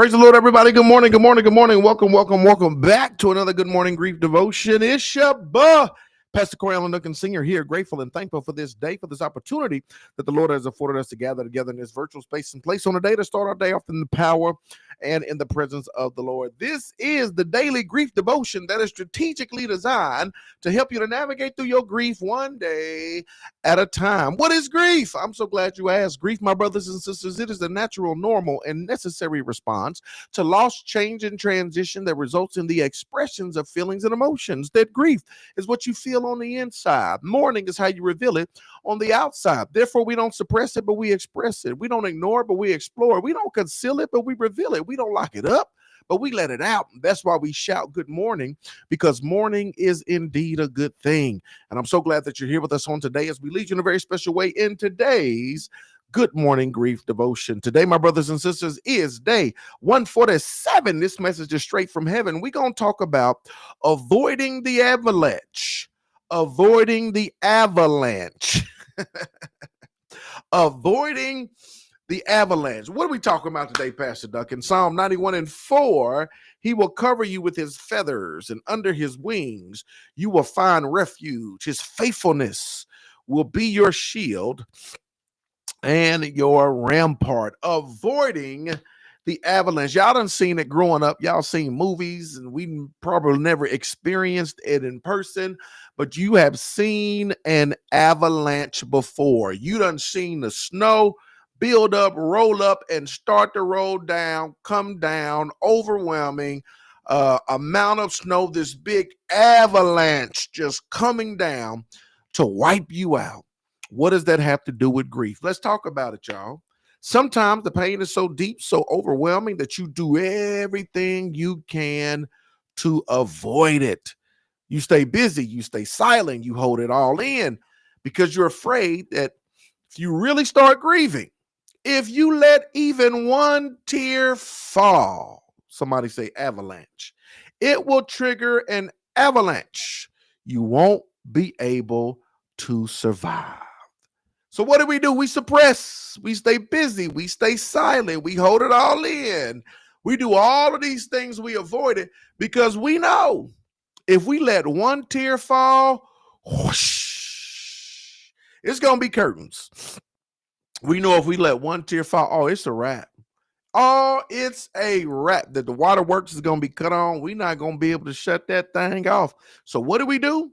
Praise the Lord, everybody. Good morning, good morning, good morning. Welcome back to another Good Morning Grief Devotion. It's Shabbat. Pastor Corey Allen Duncan Sr. here, grateful and thankful for this day, for this opportunity that the Lord has afforded us to gather together in this virtual space and place on a day to start our day off in the power and in the presence of the Lord. This is the daily grief devotion that is strategically designed to help you to navigate through your grief one day at a time. What is grief? I'm so glad you asked. Grief, my brothers and sisters, it is the natural, normal, and necessary response to loss, change, and transition that results in the expressions of feelings and emotions. That grief is what you feel on the inside. Mourning is how you reveal it on the outside. Therefore, we don't suppress it, but we express it. We don't ignore it, but we explore it. We don't conceal it, but we reveal it. We don't lock it up, but we let it out. That's why we shout good morning, because morning is indeed a good thing. And I'm so glad that you're here with us on today as we lead you in a very special way in today's Good Morning Grief Devotion. Today, my brothers and sisters, is day 147. This message is straight from heaven. We're going to talk about avoiding the avalanche. Avoiding the avalanche. Avoiding the avalanche. What are we talking about today, Pastor Duncan? Psalm 91:4, he will cover you with his feathers, and under his wings you will find refuge. His faithfulness will be your shield and your rampart. Avoiding the avalanche. Y'all done seen it growing up. Y'all seen movies, and we probably never experienced it in person, but you have seen an avalanche before. You done seen the snow build up, roll up, and start to roll down, come down, overwhelming amount of snow, this big avalanche just coming down to wipe you out. What does that have to do with grief? Let's talk about it, y'all. Sometimes the pain is so deep, so overwhelming that you do everything you can to avoid it. You stay busy, you stay silent, you hold it all in because you're afraid that if you really start grieving, if you let even one tear fall, somebody say avalanche, it will trigger an avalanche. You won't be able to survive. So what do? We suppress, we stay busy, we stay silent, we hold it all in. We do all of these things, we avoid it because we know if we let one tear fall, whoosh, it's going to be curtains. We know if we let one tear fall, oh, it's a wrap. Oh, it's a wrap that the waterworks is going to be cut on. We're not going to be able to shut that thing off. So what do?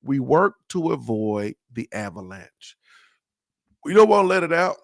We work to avoid the avalanche. We don't want to let it out.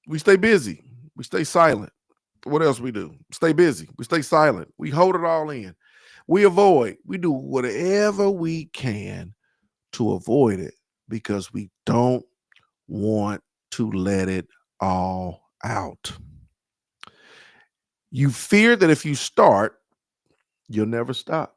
We stay busy. We stay silent. What else we do? Stay busy. We stay silent. We hold it all in. We avoid. We do whatever we can to avoid it because we don't want to let it all out. You fear that if you start, you'll never stop.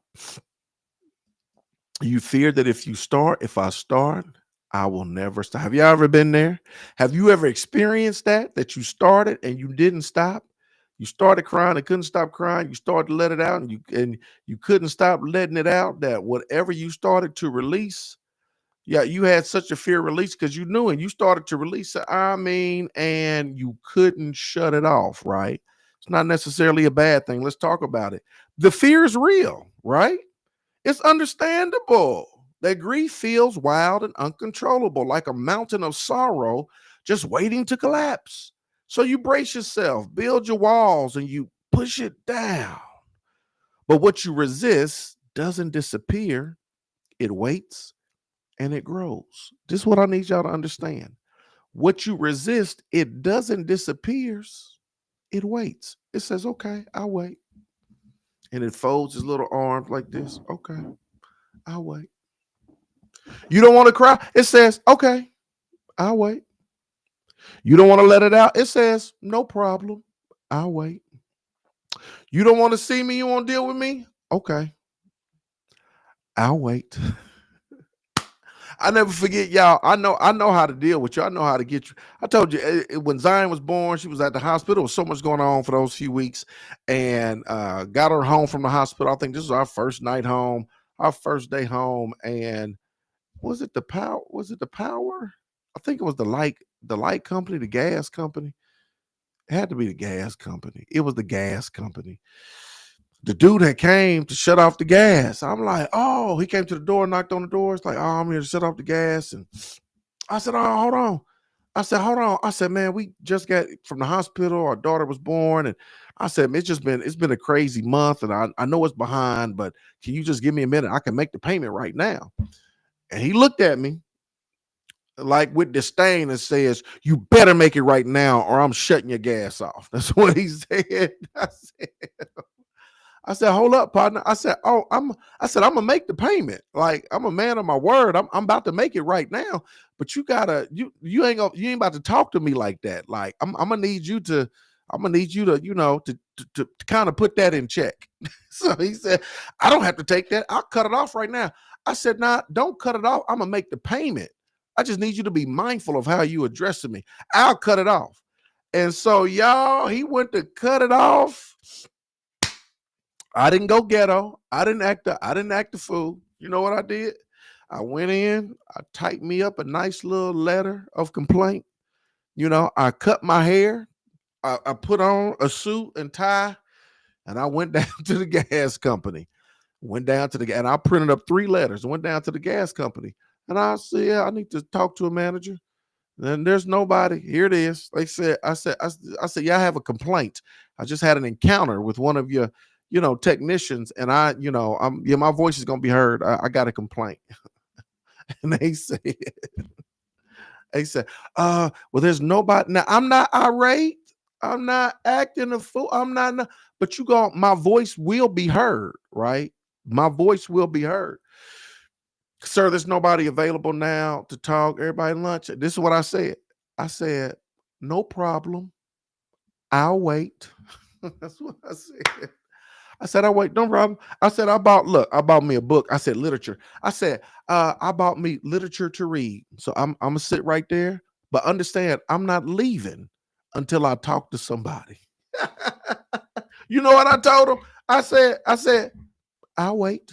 You fear that if I start, I will never stop. Have you ever been there? Have you ever experienced that you started and you didn't stop? You started crying and couldn't stop crying. You started to let it out and you couldn't stop letting it out, that whatever you started to release, yeah, you had such a fear release because you knew and you started to release it. And you couldn't shut it off, right? It's not necessarily a bad thing. Let's talk about it. The fear is real, right? It's understandable that grief feels wild and uncontrollable, like a mountain of sorrow just waiting to collapse. So you brace yourself, build your walls, and you push it down. But what you resist doesn't disappear. It waits and it grows. This is what I need y'all to understand. What you resist, it doesn't disappear. It waits. It says, okay, I'll wait. And it folds its little arms like this. Okay, I'll wait. You don't want to cry? It says, okay, I'll wait. You don't want to let it out? It says, no problem. I'll wait. You don't want to see me? You want to deal with me? Okay, I'll wait. I never forget, y'all. I know how to deal with you. I know how to get you. I told you when Zion was born, she was at the hospital. There was so much going on for those few weeks, and got her home from the hospital. I think this was our first night home, our first day home. And was it the power? Was it the power? I think it was the light company, the gas company. It had to be the gas company. It was the gas company. The dude had came to shut off the gas. I'm like, oh, he came to the door, knocked on the door. It's like, oh, I'm here to shut off the gas. And I said, oh, hold on. I said, hold on. I said, man, we just got from the hospital. Our daughter was born. And I said, it's been a crazy month. And I know it's behind, but can you just give me a minute? I can make the payment right now. And he looked at me like with disdain and says, you better make it right now or I'm shutting your gas off. That's what he said. I said, hold up, partner. I said, I'm gonna make the payment. Like, I'm a man of my word. I'm about to make it right now. But you ain't about to talk to me like that. Like, I'm gonna need you to, to kind of put that in check. So he said, I don't have to take that. I'll cut it off right now. I said, nah, don't cut it off. I'm gonna make the payment. I just need you to be mindful of how you addressing me. I'll cut it off. And so, y'all, he went to cut it off. I didn't go ghetto. I didn't act the fool. You know what I did? I went in, I typed me up a nice little letter of complaint. I cut my hair, I put on a suit and tie, and I went down to the gas company. And I printed up 3 letters and went down to the gas company. And I said, yeah, I need to talk to a manager. And there's nobody. Here it is. I said, yeah, I have a complaint. I just had an encounter with one of your technicians, and my voice is gonna be heard. I got a complaint. And they said, well, there's nobody. Now, I'm not irate. I'm not acting a fool. But my voice will be heard, right? My voice will be heard. Sir, there's nobody available now to talk. Everybody lunch. This is what I said. I said, no problem. I'll wait. That's what I said. I said, I'll wait. No problem. I said, I bought me a book. I said, literature. I said, I bought me literature to read. So I'm gonna sit right there. But understand, I'm not leaving until I talk to somebody. You know what I told him? I said, I'll wait.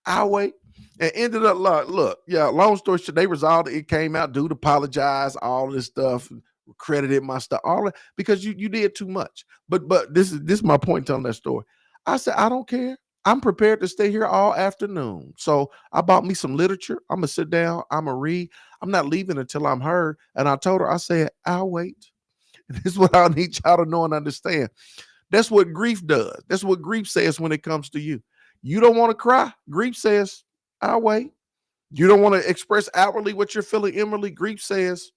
I'll wait. And ended up look, yeah, long story short, they resolved it. It came out, dude apologized, all this stuff, credited my stuff, all that, because you did too much. But this is my point telling that story. I said, I don't care. I'm prepared to stay here all afternoon. So I bought me some literature. I'm gonna sit down, I'm gonna read. I'm not leaving until I'm heard. And I told her, I said, I'll wait. This is what I need y'all to know and understand. That's what grief does. That's what grief says when it comes to you. You don't want to cry. Grief says, I'll wait. You don't want to express outwardly what you're feeling inwardly. Grief says,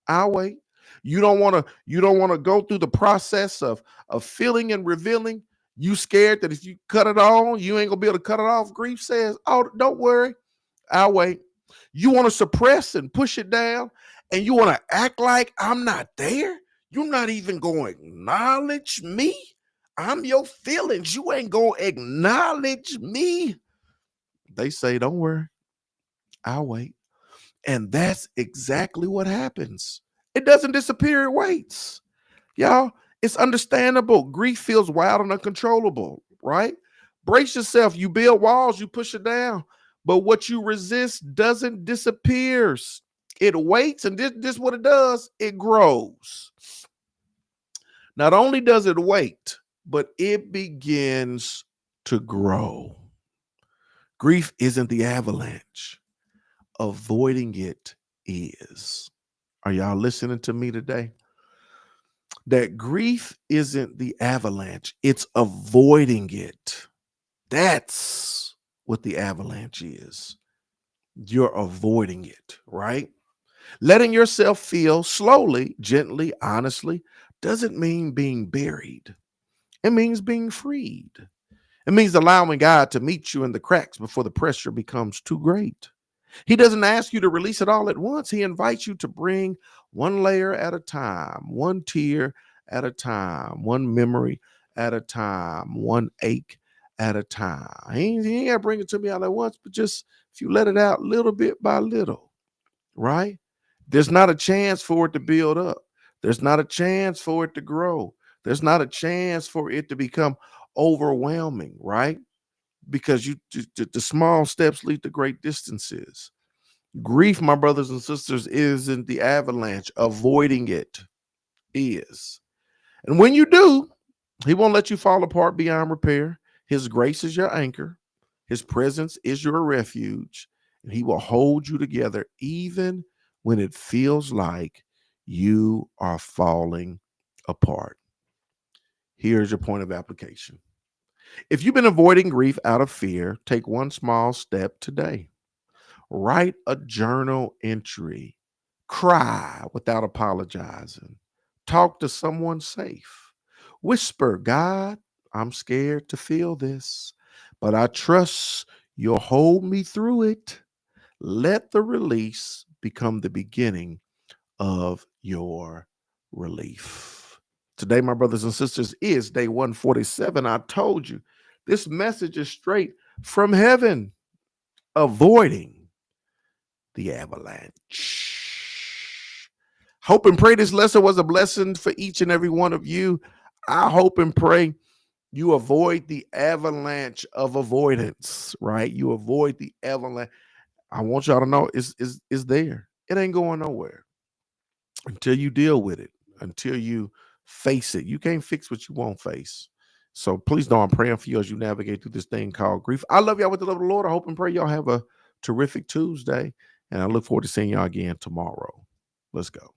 I'll wait. You don't want to go through the process of feeling and revealing. You scared that if you cut it on, you ain't gonna be able to cut it off. Grief says, oh, don't worry. I'll wait. You want to suppress and push it down, and you want to act like I'm not there. You're not even going to acknowledge me. I'm your feelings. You ain't going to acknowledge me. They say, don't worry. I'll wait. And that's exactly what happens. It doesn't disappear. It waits. Y'all, it's understandable. Grief feels wild and uncontrollable, right? Brace yourself. You build walls, you push it down. But what you resist doesn't disappear. It waits, and this is what it does. It grows. Not only does it wait, but it begins to grow. Grief isn't the avalanche. Avoiding it is. Are y'all listening to me today? That grief isn't the avalanche. It's avoiding it. That's what the avalanche is. You're avoiding it, right? Letting yourself feel slowly, gently, honestly doesn't mean being buried. It means being freed. It means allowing God to meet you in the cracks before the pressure becomes too great. He doesn't ask you to release it all at once. He invites you to bring one layer at a time, one tear at a time, one memory at a time, one ache at a time. He ain't got to bring it to me all at once, but just if you let it out little bit by little, right? There's not a chance for it to build up. There's not a chance for it to grow. There's not a chance for it to become overwhelming, right? Because the small steps lead to great distances. Grief, my brothers and sisters, isn't the avalanche. Avoiding it is. And when you do, he won't let you fall apart beyond repair. His grace is your anchor. His presence is your refuge. And he will hold you together even when it feels like you are falling apart. Here's your point of application. If you've been avoiding grief out of fear, take one small step today. Write a journal entry. Cry without apologizing. Talk to someone safe. Whisper, God, I'm scared to feel this, but I trust you'll hold me through it. Let the release become the beginning of your relief. Today, my brothers and sisters, is day 147. I told you this message is straight from heaven, avoiding the avalanche. Hope and pray this lesson was a blessing for each and every one of you. I hope and pray you avoid the avalanche of avoidance, right? You avoid the avalanche. I want y'all to know it's there. It ain't going nowhere until you deal with it, until you face it. You can't fix what you won't face. So please know I'm praying for you as you navigate through this thing called grief. I love y'all with the love of the Lord. I hope and pray y'all have a terrific Tuesday. And I look forward to seeing y'all again tomorrow. Let's go.